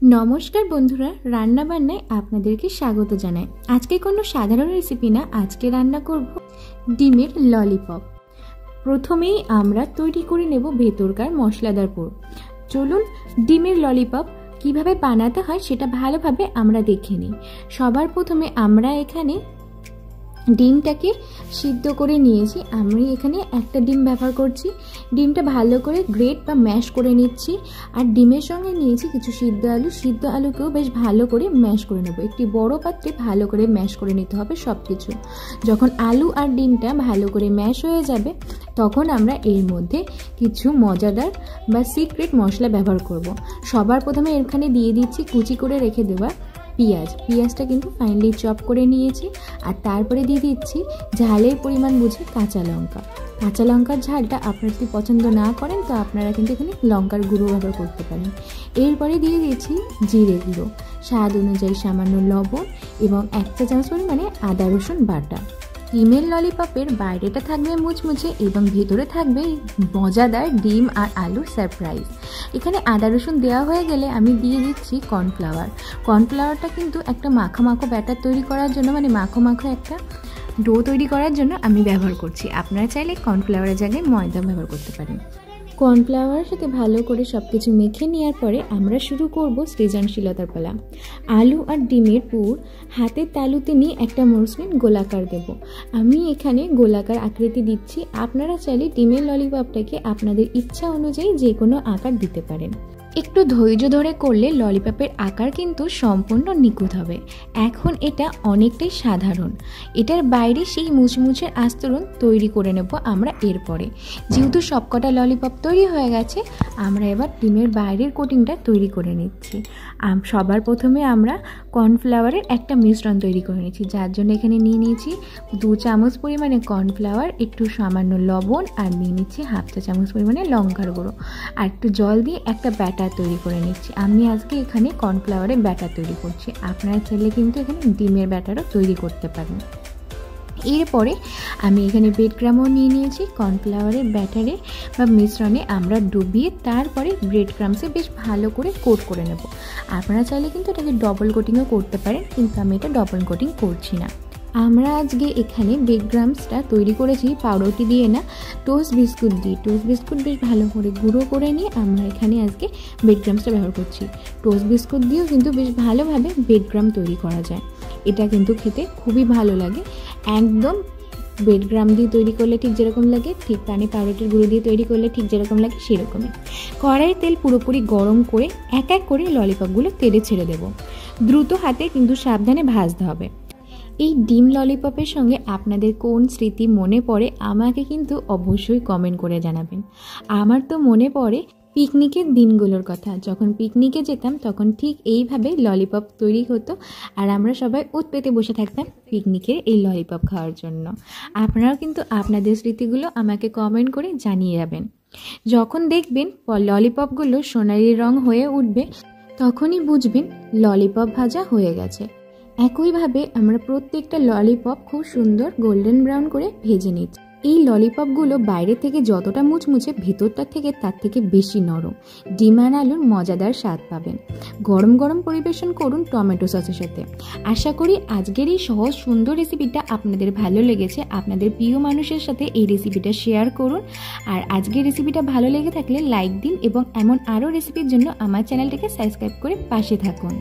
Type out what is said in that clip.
নমস্কার বন্ধুরা, রান্না বান্নায় আপনাদেরকে স্বাগত জানাই। আজকে কোনো সাধারণ রেসিপি না, আজকে রান্না করব ডিমের ললিপপ। প্রথমেই আমরা তৈরি করে নেব ভেতরকার মশলাদার পুর। চলুন ডিমের ললিপপ কিভাবে বানাতে হয় সেটা ভালোভাবে আমরা দেখে নিই। সবার প্রথমে আমরা এখানে ডিমটাকে সিদ্ধ করে নিয়েছি। আমি এখানে একটা ডিম ব্যবহার করছি। ডিমটা ভালো করে গ্রেট বা ম্যাশ করে নিচ্ছি। আর ডিমের সঙ্গে নিয়েছি কিছু সিদ্ধ আলুকেও বেশ ভালো করে ম্যাশ করে নেব। একটি বড় পাত্রে ভালো করে ম্যাশ করে নিতে হবে সব কিছু। যখন আলু আর ডিমটা ভালো করে ম্যাশ হয়ে যাবে তখন আমরা এর মধ্যে কিছু মজাদার বা সিক্রেট মশলা ব্যবহার করব। সবার প্রথমে এখানে দিয়ে দিচ্ছি কুচি করে রেখে দেওয়া পেঁয়াজটা কিন্তু ফাইনলি চপ করে নিয়েছি। আর তারপরে দিয়ে দিচ্ছি ঝালের পরিমাণ বুঝে কাঁচা লঙ্কার ঝালটা আপনারা যদি পছন্দ না করেন তো আপনারা কিন্তু এখানে লঙ্কার গুঁড়ো ব্যবহার করতে পারেন। এরপরে দিয়ে দিচ্ছি জিরে গুঁড়ো, স্বাদ অনুযায়ী সামান্য লবণ এবং 1 চা চামচ পরিমাণে আদা রসুন বাটা। ডিমের ললিপপের বাইরেটা থাকবে মুচমুচে এবং ভেতরে থাকবে মজাদার ডিম আর আলুর সারপ্রাইজ। এখানে আদা রসুন দেওয়া হয়ে গেলে আমি দিয়ে দিচ্ছি কর্নফ্লাওয়ারটা কিন্তু একটা মাখো ব্যাটার তৈরি করার জন্য, মানে মাখো একটা ডো তৈরি করার জন্য আমি ব্যবহার করছি। আপনারা চাইলে কর্নফ্লাওয়ারের জায়গায় ময়দা ব্যবহার করতে পারেন। কর্নফ্লাওয়ারের সাথে ভালো করে সব কিছু মেখে নেওয়ার পরে আমরা শুরু করব সৃজনশীলতার পালা। আলু আর ডিমের পুর হাতের তালুতে নিয়ে একটা মসৃণ গোলাকার দেব। আমি এখানে গোলাকার আকৃতি দিচ্ছি। আপনারা চাইলে ডিমের ললিপপটাকে আপনাদের ইচ্ছা অনুযায়ী যে কোনো আকার দিতে পারেন। একটু ধৈর্য ধরে করলে ললিপপের আকার কিন্তু সম্পূর্ণ নিখুঁত হবে। এখন এটা অনেকটাই সাধারণ। এটার বাইরে সেই মুচমুচের আস্তরণ তৈরি করে নেব আমরা। এরপরে যেহেতু সবকটা ললিপপ তৈরি হয়ে গেছে, আমরা এবার ডিমের বাইরের কোটিংটা তৈরি করে নিচ্ছি। সবার প্রথমে আমরা কর্নফ্লাওয়ারের একটা মিশ্রণ তৈরি করে নিচ্ছি, যার জন্য এখানে নিয়ে নিয়েছি 2 চামচ পরিমাণে কর্নফ্লাওয়ার, একটু সামান্য লবণ, আর নিয়ে নিচ্ছি 1/2 চা চামচ পরিমাণে লঙ্কার গুঁড়ো, আর একটু জল দিয়ে একটা ব্যাটার তৈরি করে নিচ্ছি। আমি আজকে এখানে কর্নফ্লাওয়ারের ব্যাটার তৈরি করছি। আপনারা চাইলে কিন্তু এখানে ডিমের ব্যাটারও তৈরি করতে পারেন। এরপরে আমি এখানে ব্রেড ক্রামও নিয়ে নিয়েছি। কর্নফ্লাওয়ারের ব্যাটারে বা মিশ্রণে আমরা ডুবিয়ে তারপরে ব্রেড ক্রামসে বেশ ভালো করে কোট করে নেব। আপনারা চাইলে কিন্তু এটাকে ডবল কোটিংও করতে পারেন, কিন্তু আমি এটা ডবল কোটিং করছি না। আমরা আজকে এখানে ব্রেড ক্রামসটা তৈরি করেছি পাউরুটি দিয়ে না, টোস্ট বিস্কুট দিয়ে। টোস্ট বিস্কুট বেশ ভালো করে গুঁড়ো করে নিয়ে আমরা এখানে আজকে ব্রেড ক্রামসটা ব্যবহার করছি। টোস্ট বিস্কুট দিয়েও কিন্তু বেশ ভালোভাবে ব্রেড ক্রাম তৈরি করা যায়। এটা কিন্তু খেতে খুবই ভালো লাগে। একদম ব্রেড ক্রাম দিয়ে তৈরি করলে ঠিক যেরকম লাগে, ঠিক পানি পাউরুটির গুঁড়ো দিয়ে তৈরি করলে ঠিক যেরকম লাগে সেরকমই। কড়াইয়ের তেল পুরোপুরি গরম করে এক এক করে ললিপপগুলো তেলে ছেড়ে দেব। দ্রুত হাতে কিন্তু সাবধানে ভাজতে হবে। এই ডিম ললিপপের সঙ্গে আপনাদের কোন স্মৃতি মনে পড়ে আমাকে কিন্তু অবশ্যই কমেন্ট করে জানাবেন। আমার তো মনে পড়ে পিকনিকের দিনগুলোর কথা। যখন পিকনিকে যেতাম তখন ঠিক এইভাবে ললিপপ তৈরি হতো আর আমরা সবাই ওত পেতে বসে থাকতাম পিকনিকের এই ললিপপ খাওয়ার জন্য। আপনারাও কিন্তু আপনাদের স্মৃতিগুলো আমাকে কমেন্ট করে জানিয়ে যাবেন। যখন দেখবেন ললিপপগুলো সোনালি রং হয়ে উঠবে তখনই বুঝবেন ললিপপ ভাজা হয়ে গেছে। একইভাবে আমরা প্রত্যেকটা ললিপপ খুব সুন্দর গোল্ডেন ব্রাউন করে ভেজে নিচ্ছি। এই ললিপপগুলো বাইরে থেকে যতটা মুচমুচে, ভেতরটা থেকে তার থেকে বেশি নরম। ডিম আর আলুর মজাদার স্বাদ পাবেন। গরম গরম পরিবেশন করুন টমেটো সসের সাথে। আশা করি আজকের এই সহজ সুন্দর রেসিপিটা আপনাদের ভালো লেগেছে। আপনাদের প্রিয় মানুষের সাথে এই রেসিপিটা শেয়ার করুন। আর আজকের রেসিপিটা ভালো লেগে থাকলে লাইক দিন এবং এমন আরও রেসিপির জন্য আমার চ্যানেলটাকে সাবস্ক্রাইব করে পাশে থাকুন।